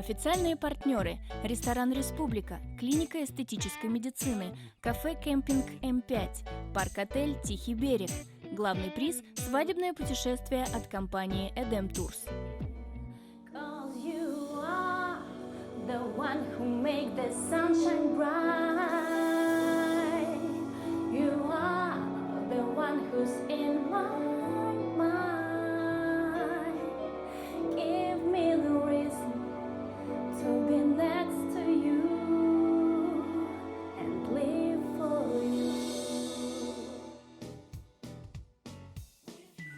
Официальные партнеры – ресторан «Республика», клиника эстетической медицины, кафе-кемпинг М5, парк-отель «Тихий берег». Главный приз – свадебное путешествие от компании «Эдем Турс».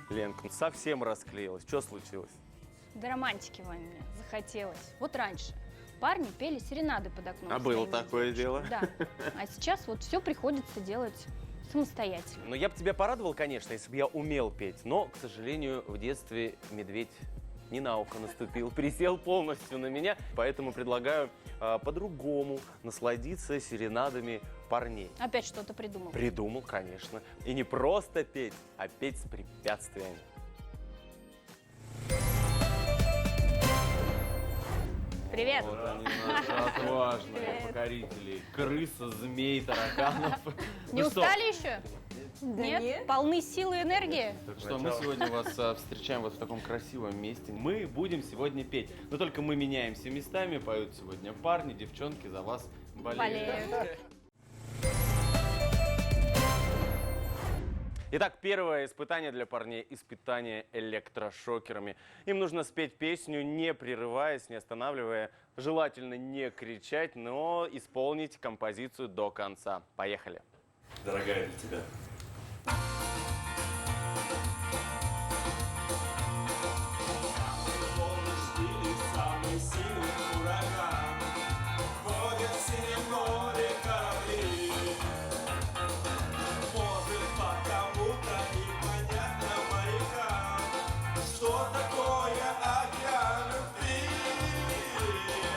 Ленка, совсем расклеилась. Что случилось? Да романтики вам мне захотелось. Вот раньше парни пели серенады под окном. А было такое дело? Да. А сейчас вот все приходится делать самостоятельно. Ну, я бы тебя порадовал, конечно, если бы я умел петь. Но, к сожалению, в детстве медведь не на ухо наступил, пересел полностью на меня. Поэтому предлагаю по-другому насладиться серенадами парней. Опять что-то придумал? Придумал, конечно. И не просто петь, а петь с препятствиями. Привет! Вот они, наши отважные покорители. Крыса, змей, тараканов. Не Ну что? устали еще? Да Нет? Полны силы и энергии? Так что мы сегодня вас встречаем вот в таком красивом месте. Мы будем сегодня петь. Но только мы меняемся местами. Поют сегодня парни, девчонки за вас болеют. Итак, первое испытание для парней – испытание электрошокерами. Им нужно спеть песню, не прерываясь, не останавливая, желательно не кричать, но исполнить композицию до конца. Поехали. Дорогая, для тебя. Самый сильный ураган, ходят в синем море корабли. Может по кому-то непонятно морякам, что такое океан любви.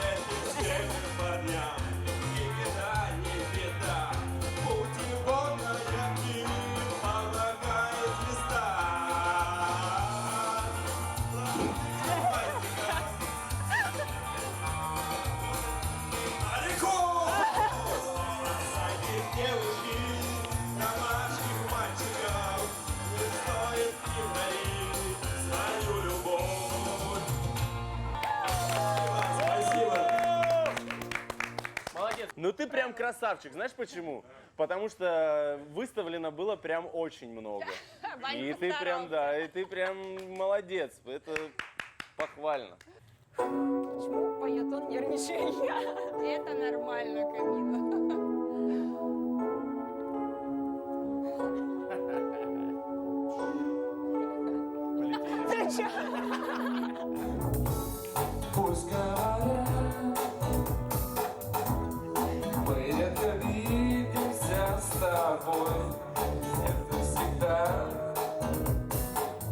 Этим сильным парням ни беда, ни беда. Путь его на реки помогает звезда. Молодец. Ну ты прям красавчик. Знаешь почему? Потому что выставлено было прям очень много. И ты прям, да, и ты прям молодец. Это похвально. Почему поет он, нервничаю я? Это нормально, Камила. Пусть говорят, мы редко видимся с тобой. Это всегда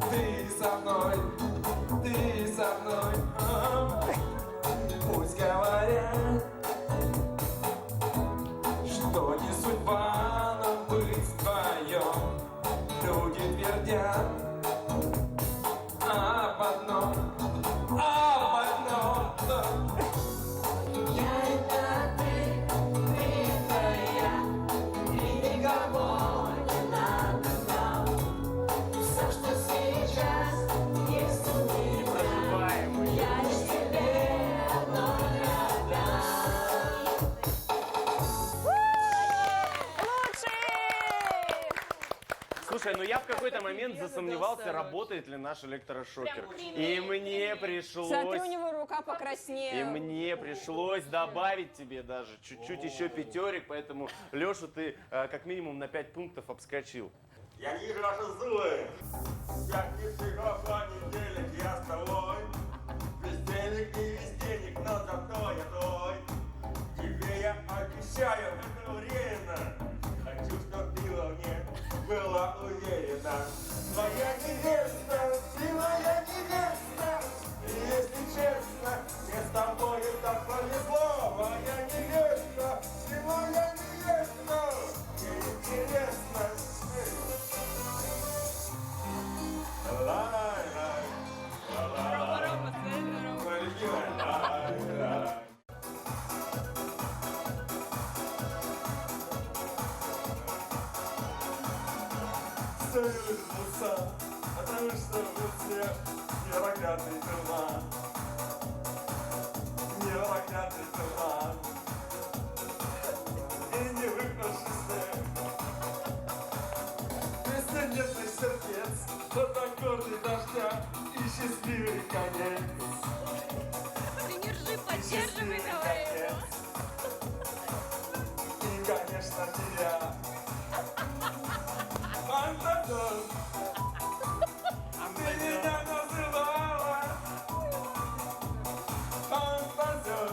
ты со мной, ты со мной. Пусть говорят, что не судьба нам быть вдвоем. Люди твердят об одном. Я это ты это я, и никого не надо нам. Все, что сейчас есть у меня, я лишь тебе одной отдам. Слушай, ну я в какой-то момент засомневался, работает ли наш электрошокер. И мне пришлось... Смотри, у него рука покраснела. И мне пришлось добавить тебе даже чуть-чуть еще пятерик, поэтому, Леша, ты как минимум на 5 пунктов обскочил. Я вижу ваши зубы. Пятницы, понедельник, я с тобой. Без денег, не без денег, но зато я твой. Тебе я обещаю, это уверенно. Хочу, чтоб ты во мне была уверена. Твоя невеста, ты моя невеста. И если честно, мне с тобой так повезло. Моя невеста, ты моя невеста. Мне интересно. Ла-ла-ла, ла-ла-ла. Моя любимая, ла-ла-ла. проклятый туман, непроклятый туман, и не выпавшийся. Бесконечных сердец, под аккорды дождя и счастливый конец. Ты не ржи, Счастливый конец. И, конечно, тебя. Антон, ты меня называла Антон,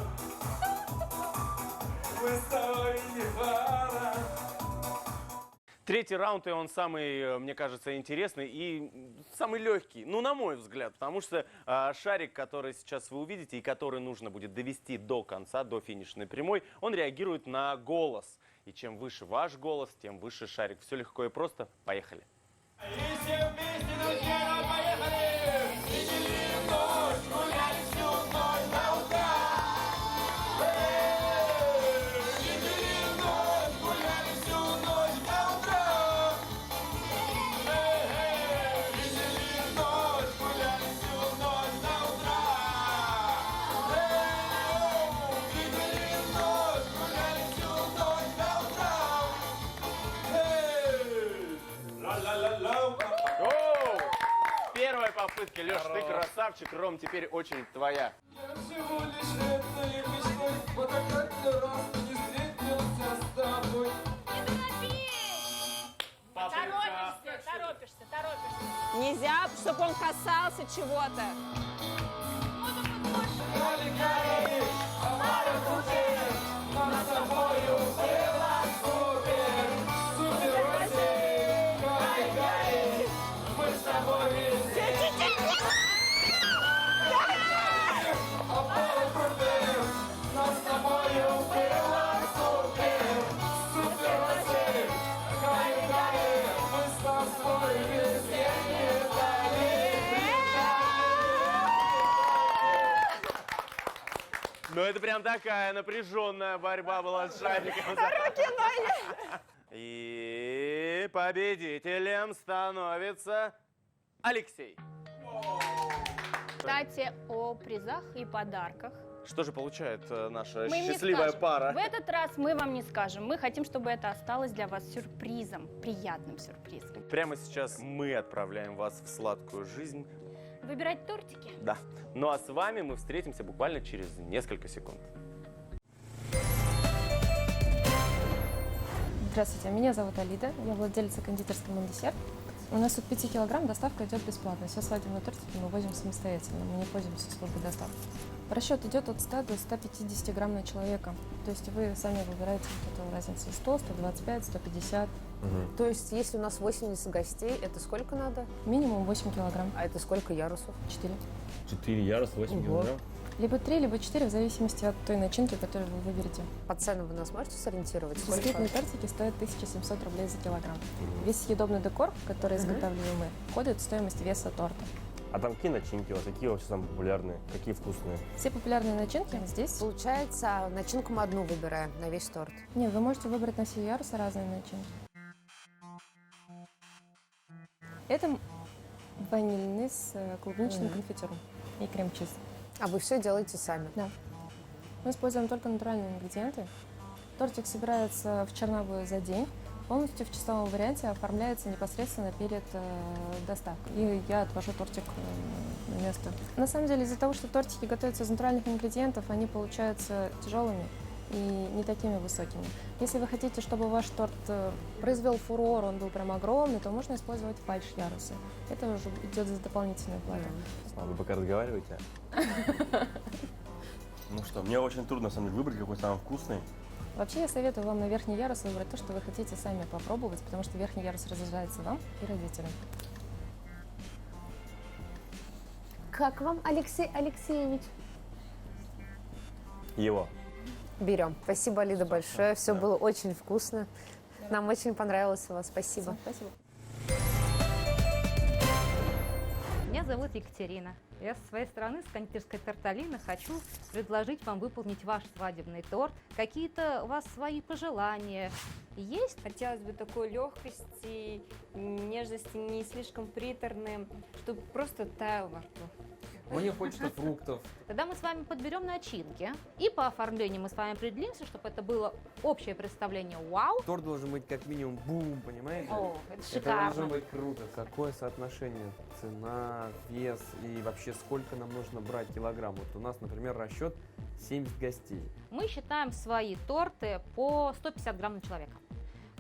мы с тобой не пара. Третий раунд, и он самый, мне кажется, интересный и самый легкий, ну, на мой взгляд, потому что шарик, который сейчас вы увидите и который нужно будет довести до конца, до финишной прямой, он реагирует на голос. И чем выше ваш голос, тем выше шарик. Все легко и просто. Поехали. И все вместе, друзья, поехали! Видели ночь, гуляли всю ночь до утра. Видели ночь, гуляли всю ночь до утра. Видели ночь, гуляли всю ночь до утра. Видели ночь, гуляли всю ночь до утра. Ла-ла-ла-ла. Оу! Первая попытка, Леш, ты красавчик. Ром, теперь очередь твоя. Я всего лишь этой мечтой, вот так как-то раз не встретился с тобой. Торопишься. Нельзя, чтобы он касался чего-то. Гали-гали, а пара купе, нам с тобою было супер, супер-осень. Гали-гали, мы с тобой везде. А пара купе, нам с тобою было супер, супер-осень. Гали-гали, мы с тобой везде летали. Ну, это прям такая напряженная борьба была с шариком. И победителем становится Алексей. Кстати, о призах и подарках. Что же получает наша Мы им не счастливая скажем. пара? В этот раз мы вам не скажем. Мы хотим, чтобы это осталось для вас сюрпризом, приятным сюрпризом. Прямо сейчас мы отправляем вас в сладкую жизнь. Выбирать тортики. Да. Ну а с вами мы встретимся буквально через несколько секунд. Здравствуйте, меня зовут Алида, я владелица кондитерской «Мондесерт». У нас от 5 килограмм доставка идет бесплатно. Все свадебные тортики мы возим самостоятельно, мы не пользуемся службой доставки. Расчет идет от 100 до 150 грамм на человека. То есть вы сами выбираете эту разницу: 100, 125, 150. То есть, если у нас 80 гостей, это сколько надо? Минимум 8 килограмм. А это сколько ярусов? 4. 4 яруса, 8 Ого. килограмм. Либо 3, либо 4, в зависимости от той начинки, которую вы выберете. По ценам вы нас можете сориентировать? Сколько? Бисквитные тортики стоят 1700 рублей за килограмм. Весь съедобный декор, который изготавливаем мы, входит в стоимость веса торта. А там какие начинки у вас? Какие вообще самые популярные? Какие вкусные? Все популярные начинки здесь. Получается, начинку мы одну выбираем на весь торт. Нет, вы можете выбрать на все ярусы разные начинки. Это ванильный с клубничным конфитюром и крем-чиз. А вы все делаете сами? Да. Мы используем только натуральные ингредиенты. Тортик собирается в Чернобыле за день. Полностью в чистовом варианте оформляется непосредственно перед доставкой. И я отвожу тортик на место. На самом деле, из-за того, что тортики готовятся из натуральных ингредиентов, они получаются тяжелыми и не такими высокими. Если вы хотите, чтобы ваш торт произвел фурор, он был прям огромный, то можно использовать фальш-ярусы. Это уже идет за дополнительную плату. А вы пока разговариваете? Ну что, мне очень трудно, на самом деле, выбрать, какой самый вкусный. Вообще, я советую вам на верхний ярус выбрать то, что вы хотите сами попробовать, потому что верхний ярус разряжается вам и родителям. Как вам, Алексей Алексеевич? Его. Берем. Спасибо, Алида, большое. Все было очень вкусно. Нам очень понравилось у вас. Спасибо. Спасибо. Меня зовут Екатерина. Я со своей стороны, с кондитерской «Торталина», хочу предложить вам выполнить ваш свадебный торт. Какие-то у вас свои пожелания есть? Хотелось бы такой легкости, нежности, не слишком приторным, чтобы просто таял во рту. Мне хочется фруктов. Тогда мы с вами подберем начинки. И по оформлению мы с вами определимся, чтобы это было общее представление вау. Торт должен быть как минимум бум, понимаете? О, это Это шикарно. должно быть круто. Какое соотношение цена, вес и вообще сколько нам нужно брать килограмм? Вот у нас, например, расчет 70 гостей. Мы считаем свои торты по 150 грамм на человека.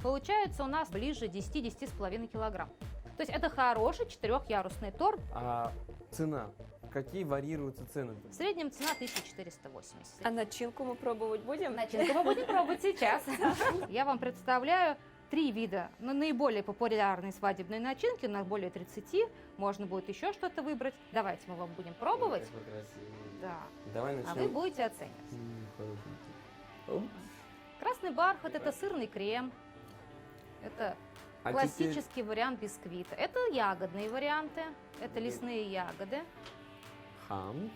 Получается у нас ближе 10-10,5 килограмм. То есть это хороший 4-ярусный торт. А цена? Какие варьируются цены? В среднем цена 1480. А начинку мы пробовать будем? Начинку мы будем пробовать сейчас. Я вам представляю 3 вида наиболее популярные свадебные начинки. У нас более 30. Можно будет еще что-то выбрать. Давайте мы вам будем пробовать. Да. Давай А начнем. вы будете оценивать. Красный бархат – это сырный крем. Это А классический вариант бисквита. Это ягодные варианты. Это лесные ягоды. Хам.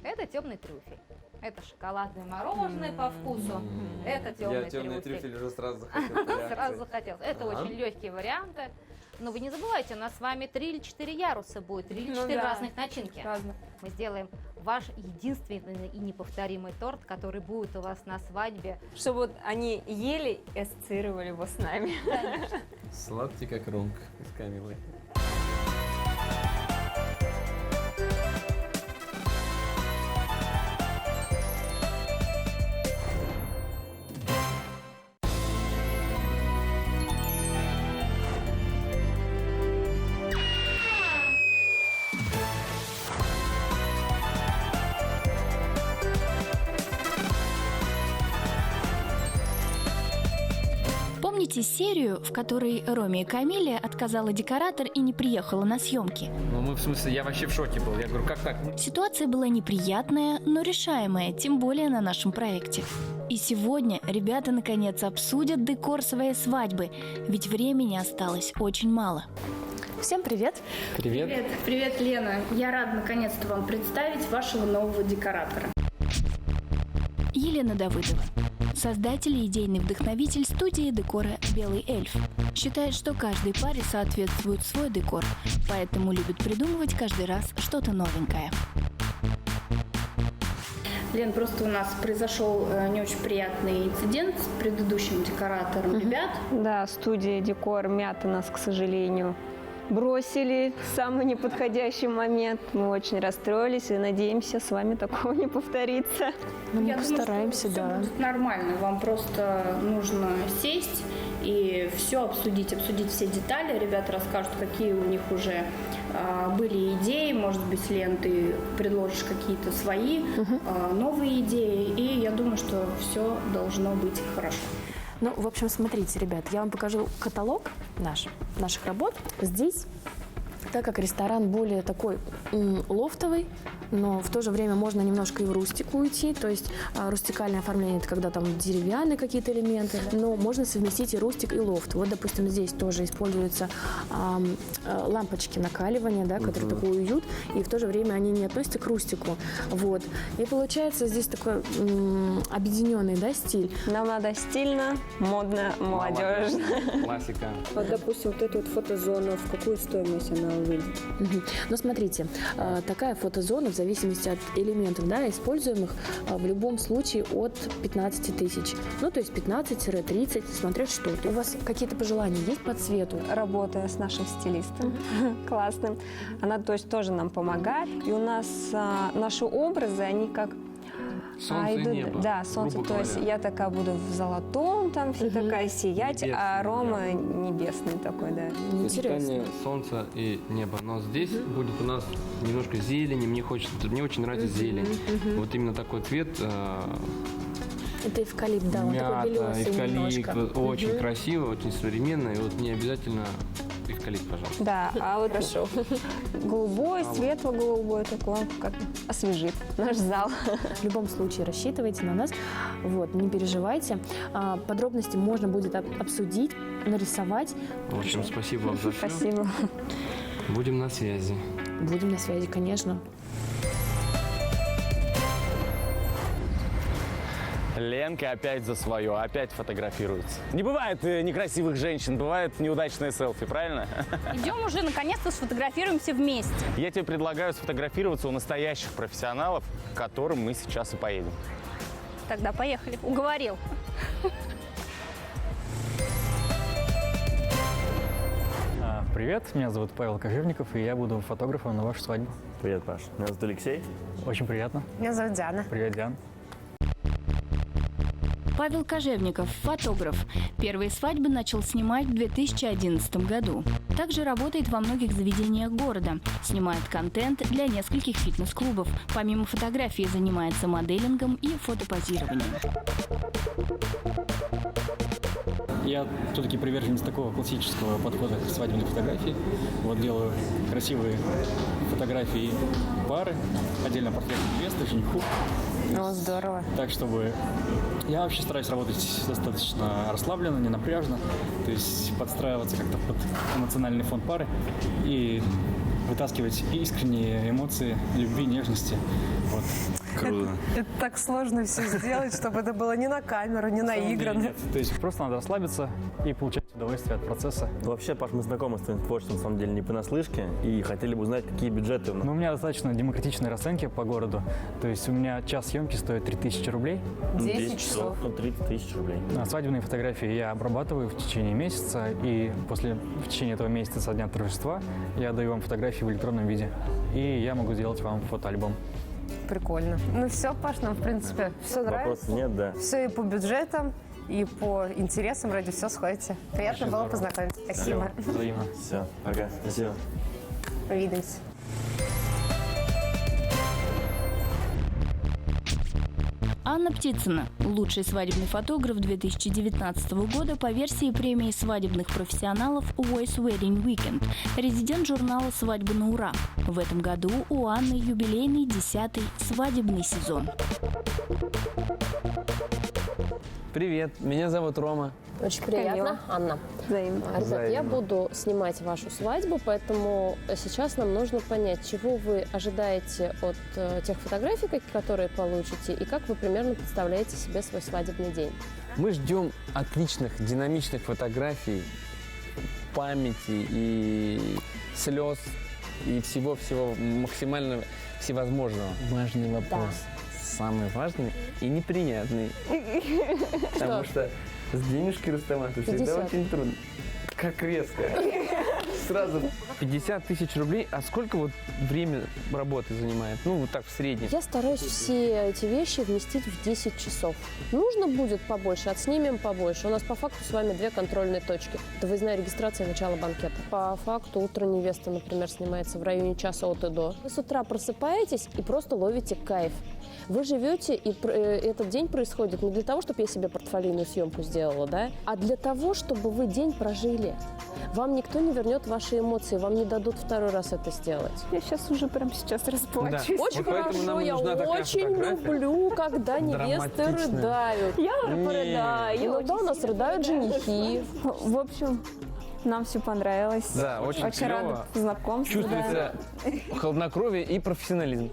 Это темный трюфель. Это шоколадное мороженое по вкусу. Это темный Я темный трюфель. трюфель уже сразу захотел. Сразу захотелось. Это Ага. очень легкие варианты. Но вы не забывайте, у нас с вами 3 или 4 яруса будет, 3 или 4 разных начинки. Разных. Мы сделаем ваш единственный и неповторимый торт, который будет у вас на свадьбе. Чтобы вот они ели и ассоциировали его с нами. Сладкий как рунг с Камилой. Помните серию, в которой Роме и Камиле отказала декоратор и не приехала на съемки? Ну, мы в смысле, я вообще в шоке был. Я говорю, как так? Ситуация была неприятная, но решаемая, тем более на нашем проекте. И сегодня ребята наконец обсудят декор своей свадьбы, ведь времени осталось очень мало. Всем привет! Привет. Привет, Лена. Я рада наконец-то вам представить вашего нового декоратора. Елена Давыдова, создатель и идейный вдохновитель студии декора «Белый эльф». Считает, что каждой паре соответствует свой декор, поэтому любит придумывать каждый раз что-то новенькое. Лен, просто у нас произошел не очень приятный инцидент с предыдущим декоратором ребят. Да, студия «Декор» Мята нас, к сожалению, бросили в самый неподходящий момент. Мы очень расстроились и надеемся, с вами такого не повторится. Я думаю, что все будет нормально. Вам просто нужно сесть и все обсудить все детали. Ребята расскажут, какие у них уже были идеи. Может быть, Лен, ты предложишь какие-то свои новые идеи. И я думаю, что все должно быть хорошо. Ну, в общем, смотрите, ребят, я вам покажу каталог наших работ. Здесь, так как ресторан более такой лофтовый, но в то же время можно немножко и в рустику уйти, то есть рустикальное оформление – это когда там деревянные какие-то элементы, но можно совместить и рустик, и лофт. Вот, допустим, здесь тоже используются лампочки накаливания, да, которые такой уют, и в то же время они не относятся к рустику. Вот. И получается здесь такой объединенный, да, стиль. Нам надо стильно, модно, молодежно. Классика. Вот, допустим, вот эту вот фотозону, в какую стоимость она выйдет? Но смотрите, такая фотозона в зависимости от элементов, да, используемых в любом случае от 15 тысяч. Ну, то есть 15-30, смотря что. У вас какие-то пожелания есть по цвету? Работая с нашим стилистом классным, она то есть тоже нам помогает. И у нас наши образы, они как Солнце и небо, да, солнце. грубо То есть говоря. я такая буду в золотом, там вся такая сиять, Небесный, а Рома небесный такой, да. Сочетание солнца и неба. Но здесь будет у нас немножко зелени. Мне очень нравится зелень. Вот именно такой цвет. Это эвкалипт, да, он такой Мята, белесый эвкалипт. немножко. Очень красиво, очень современно. И вот не обязательно эвкалипт, пожалуйста. Да, а вот Хорошо. голубой, светло-голубой такой, он как освежит наш зал. В любом случае рассчитывайте на нас, вот, не переживайте. Подробности можно будет обсудить, нарисовать. В общем, спасибо вам за все. Спасибо. Будем на связи. Будем на связи, конечно. Ленка опять за свое, опять фотографируется. Не бывает некрасивых женщин, бывает неудачные селфи, правильно? Идем уже наконец-то сфотографируемся вместе. Я тебе предлагаю сфотографироваться у настоящих профессионалов, к которым мы сейчас и поедем. Тогда поехали. Уговорил. Привет, меня зовут Павел Кожевников, и я буду фотографом на вашу свадьбу. Привет, Паш. Меня зовут Алексей. Очень приятно. Меня зовут Диана. Привет, Диана. Павел Кожевников, фотограф. Первые свадьбы начал снимать в 2011 году. Также работает во многих заведениях города. Снимает контент для нескольких фитнес-клубов. Помимо фотографии занимается моделингом и фотопозированием. Я все-таки приверженец такого классического подхода к свадебной фотографии. Вот делаю красивые фотографии пары, отдельно портрет невесты, жениху. О, здорово. Так, чтобы... Я вообще стараюсь работать достаточно расслабленно, не напряжно, то есть подстраиваться как-то под эмоциональный фон пары и вытаскивать искренние эмоции любви, нежности. Вот. Круто. Это так сложно все сделать, чтобы это было не на камеру, не наигранно. Нет, то есть просто надо расслабиться и получать удовольствие от процесса. Вообще, Паш, мы знакомы с твоим творчеством, на самом деле, не понаслышке, и хотели бы узнать, какие бюджеты у нас. Ну, у меня достаточно демократичные расценки по городу. То есть у меня час съемки стоит 3000 рублей. 10 часов. Ну, 30 тысяч рублей. А свадебные фотографии я обрабатываю в течение месяца, и в течение этого месяца со дня торжества я даю вам фотографии в электронном виде. И я могу сделать вам фотоальбом. Прикольно. Ну все, Паш, нам, в принципе, все нравится. Вопросов нет, да. Все и по бюджетам, и по интересам, вроде все сходите. Приятно было познакомиться. Спасибо. Взаимно. Все, пока. Спасибо. Увидимся. Анна Птицына – лучший свадебный фотограф 2019 года по версии премии свадебных профессионалов Voice Wedding Weekend, резидент журнала «Свадьбы на ура». В этом году у Анны юбилейный 10-й свадебный сезон. Привет, меня зовут Рома. Очень приятно, Анна. Ребят, я буду снимать вашу свадьбу, поэтому сейчас нам нужно понять, чего вы ожидаете от тех фотографий, которые получите, и как вы примерно представляете себе свой свадебный день. Мы ждем отличных, динамичных фотографий, памяти и слез, и всего-всего максимально всевозможного. Важный вопрос. Самый важный и неприятный. Потому что с денежкой расставаться всегда очень трудно. Как резко. Сразу 50 тысяч рублей. А сколько вот время работы занимает? Ну, вот так в среднем. Я стараюсь все эти вещи вместить в 10 часов. Нужно будет побольше, отснимем побольше. У нас по факту с вами 2 контрольные точки. Это выездная регистрация и начало банкета. По факту утро невесты, например, снимается в районе часа от и до. Вы с утра просыпаетесь и просто ловите кайф. Вы живете, и этот день происходит не для того, чтобы я себе портфолийную съемку сделала, да, а для того, чтобы вы день прожили. Вам никто не вернет ваши эмоции, вам не дадут второй раз это сделать. Я сейчас уже прям сейчас расплачусь. Да. Очень вот хорошо, я очень люблю, когда невесты рыдают. Я уже порыдаю. Иногда у нас рыдают женихи. В общем, нам все понравилось. Да, очень рада знакомству. Чувствуется хладнокровие и профессионализм.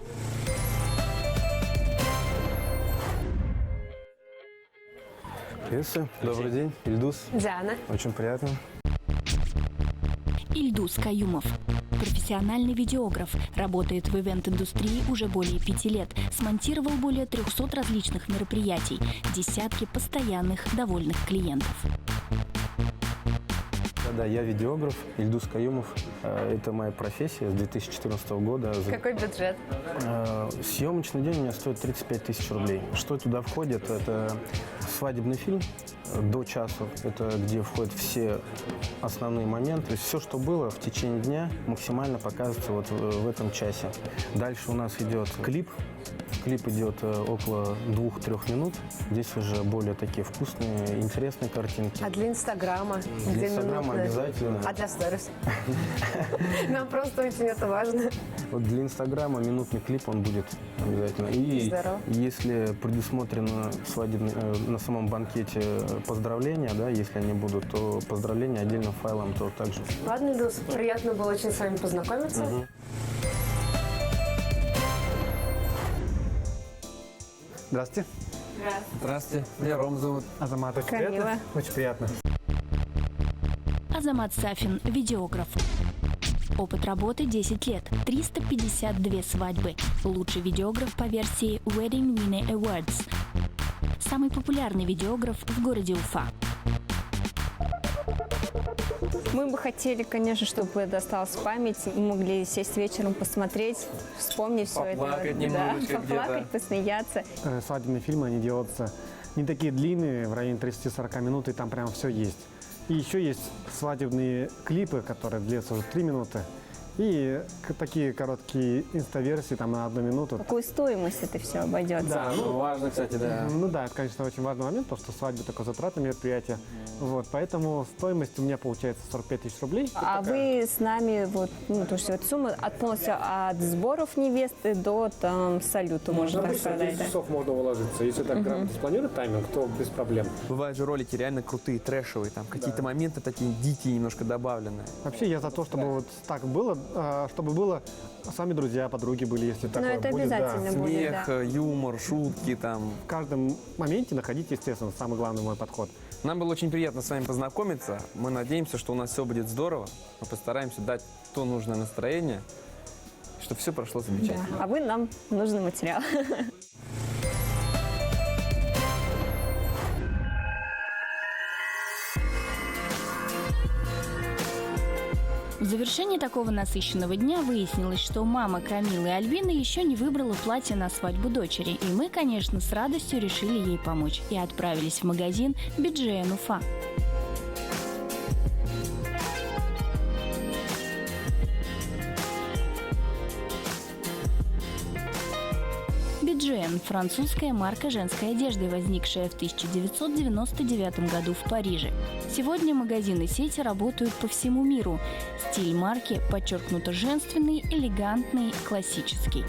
Приветствую. Добрый день. Ильдус. Диана. Очень приятно. Ильдус Каюмов. Профессиональный видеограф. Работает в ивент-индустрии уже более 5 лет. Смонтировал более 300 различных мероприятий. Десятки постоянных довольных клиентов. Да, я видеограф, Ильдус Каюмов. Это моя профессия с 2014 года. Какой бюджет? Съемочный день у меня стоит 35 тысяч рублей. Что туда входит? Это свадебный фильм до часу. Это где входят все основные моменты. То есть все, что было в течение дня, максимально показывается вот в этом часе. Дальше у нас идет клип. Клип идет около 2-3 минут. Здесь уже более такие вкусные, интересные картинки. А для Инстаграма? Для Инстаграма обязательно. А для сторис? Нам просто очень это важно. Вот для Инстаграма минутный клип он будет обязательно. И если предусмотрено на самом банкете поздравления, да, если они будут, то поздравления отдельным файлом то также. Ладно, Ильдус, приятно было очень с вами познакомиться. Здравствуйте. Здравствуйте. Меня Ром зовут. Азамат, очень Камила. приятно. Очень приятно. Азамат Сафин, видеограф. Опыт работы 10 лет, 352 свадьбы. Лучший видеограф по версии Wedding Winner Awards. Самый популярный видеограф в городе Уфа. Мы бы хотели, конечно, чтобы это осталось в памяти. Мы могли сесть вечером, посмотреть, вспомнить все это. Поплакать немножечко поплакать, посмеяться. Свадебные фильмы, они делаются не такие длинные, в районе 30-40 минут, и там прям все есть. И еще есть свадебные клипы, которые длятся уже 3 минуты. И такие короткие инста-версии там на 1 минуту. Какую стоимость это все обойдется? Да, важно, кстати, да. Ну да, это, конечно, очень важный момент, потому что свадьба такое затратное мероприятие. Вот, поэтому стоимость у меня получается 45 тысяч рублей. А вы с нами, вот, ну, то есть вот сумма полностью от сборов невесты до там салюта, можно так сказать. 10 часов можно уложиться. Если так грамотно спланировать тайминг, то без проблем. Бывают же ролики реально крутые, трэшевые, там какие-то моменты такие дикие немножко добавленные. Вообще я за то, чтобы вот так было, чтобы было, сами друзья, подруги были, если такое это будет. обязательно будет, Смех, да. юмор, шутки там. В каждом моменте находите, естественно, самый главный мой подход. Нам было очень приятно с вами познакомиться. Мы надеемся, что у нас все будет здорово. Мы постараемся дать то нужное настроение, чтобы все прошло замечательно. Да. А вы нам нужный материал. В завершении такого насыщенного дня выяснилось, что мама Камилы и Альбины еще не выбрала платье на свадьбу дочери. И мы, конечно, с радостью решили ей помочь и отправились в магазин BGN Уфа. BGN – французская марка женской одежды, возникшая в 1999 году в Париже. Сегодня магазины сети работают по всему миру. Стиль марки подчеркнуто женственный, элегантный, классический.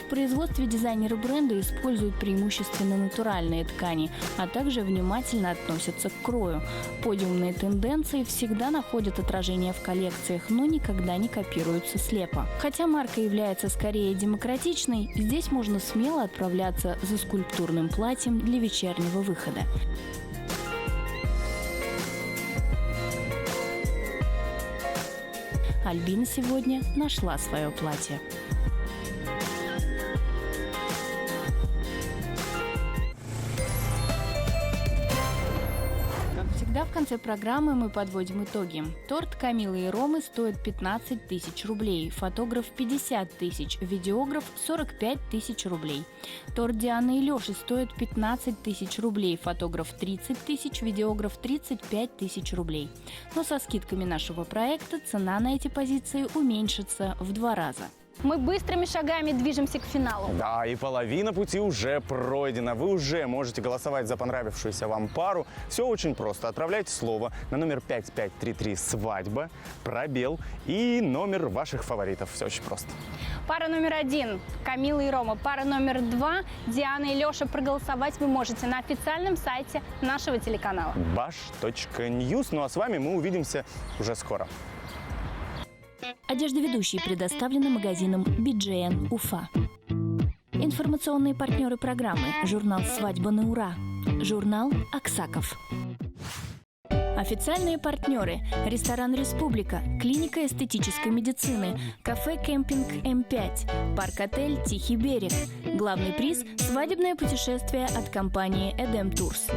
В производстве дизайнеры бренда используют преимущественно натуральные ткани, а также внимательно относятся к крою. Подиумные тенденции всегда находят отражение в коллекциях, но никогда не копируются слепо. Хотя марка является скорее демократичной, здесь можно смело отправляться за скульптурным платьем для вечернего выхода. Альбина сегодня нашла свое платье. Всегда в конце программы мы подводим итоги. Торт Камилы и Ромы стоит 15 тысяч рублей, фотограф 50 тысяч, видеограф 45 тысяч рублей. Торт Дианы и Леши стоит 15 тысяч рублей, фотограф 30 тысяч, видеограф 35 тысяч рублей. Но со скидками нашего проекта цена на эти позиции уменьшится в 2 раза. Мы быстрыми шагами движемся к финалу. Да, и половина пути уже пройдена. Вы уже можете голосовать за понравившуюся вам пару. Все очень просто. Отправляйте слово на номер 5533 «Свадьба», пробел и номер ваших фаворитов. Все очень просто. Пара номер 1 – Камила и Рома. Пара номер 2 – Диана и Леша. Проголосовать вы можете на официальном сайте нашего телеканала. bash.news. Ну а с вами мы увидимся уже скоро. Одежда ведущей предоставлена магазином BGN Уфа. Информационные партнеры программы – журнал «Свадьба на ура», журнал «Аксаков». Официальные партнеры – ресторан «Республика», клиника эстетической медицины, кафе «Кемпинг М5», парк-отель «Тихий берег». Главный приз – свадебное путешествие от компании «Эдем Турс».